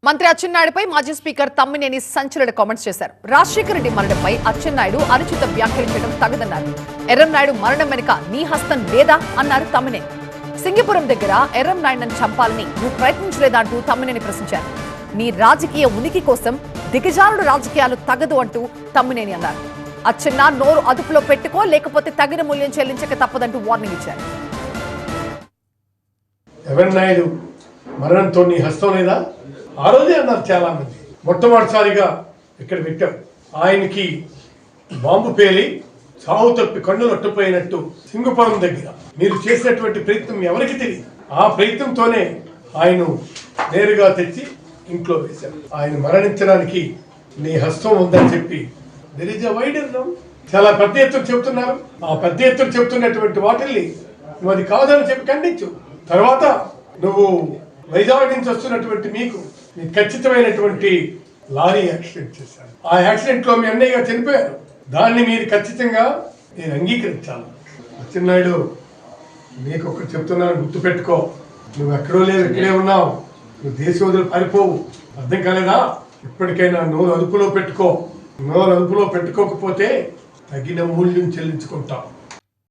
మంత్రి అచ్చెన్నాయుడుపై మాజీ స్పీకర్ తమ్మినేని సంచలన కామెంట్స్ చేశారు. రాజశేఖర రెడ్డి మరణంపై అచ్చెన్నాయుడు అనుచిత వ్యాఖ్యలు చేయడం తగదన్నారు. ఎర్రంనాయుడు మరణం వెనుక నీ హస్తం లేదా అన్నారు తమ్మినేని. సింగపురం దగ్గర ఎర్రంనాయుడును చంపాలని నువ్వు ప్రయత్నించలేదా అంటూ తమ్మినేని ప్రశ్నించారు. నీ రాజకీయ ఉనికి కోసం దిగజారుడు రాజకీయాలు తగదు అంటూ తమ్మినేని అన్నారు. అచ్చెన్న నోరు అదుపులో పెట్టుకో, లేకపోతే తగిన మూల్యం చెల్లించక తప్పదంటూ వార్నింగ్ ఇచ్చారు. ఎర్రన్నాయుడు మరణంతో నీ హస్తం లేదా? ఆ రోజే అన్నారు చాలా మంది. మొట్టమొదటిసారిగా ఇక్కడ పెట్టారు. ఆయనకి బాంబు పేలి చావు తప్పి కన్నులు అట్టుపోయినట్టు సింగపురం దగ్గర మీరు చేసినటువంటి ప్రయత్నం ఎవరికి తెలియదు. ఆ ప్రయత్నంతోనే ఆయన నేరుగా తెచ్చి ఇంట్లో వేశారు. ఆయన మరణించడానికి నీ హస్తం ఉందని చెప్పి చాలా పెద్ద ఎత్తున చెబుతున్నారు. ఆ పెద్ద ఎత్తున చెబుతున్నటువంటి వాటిల్ని నువ్వు అది కాదని చెప్పి ఖండించు. తర్వాత నువ్వు వైజాగ్ నుంచి వస్తున్నటువంటి మీకు ఖచ్చితమైనటువంటి లారీ యాక్సిడెంట్ చేశారు. ఆ యాక్సిడెంట్ లో మీ అన్నయ్య గారు చనిపోయారు. దాన్ని మీరు ఖచ్చితంగా నేను అంగీకరించాలి. అచ్చెన్నాయుడు నీకు ఒకటి చెప్తున్నాను, గుర్తుపెట్టుకో. నువ్వు ఎక్కడో లేవు, ఇక్కడే ఉన్నావు. నువ్వు దేశం వదిలి పారిపోవు. అర్థం కాలేదా? ఇప్పటికైనా నోరు అదుపులో పెట్టుకో. నోరు అదుపులో పెట్టుకోకపోతే తగిన మూల్యం చెల్లించుకుంటావు.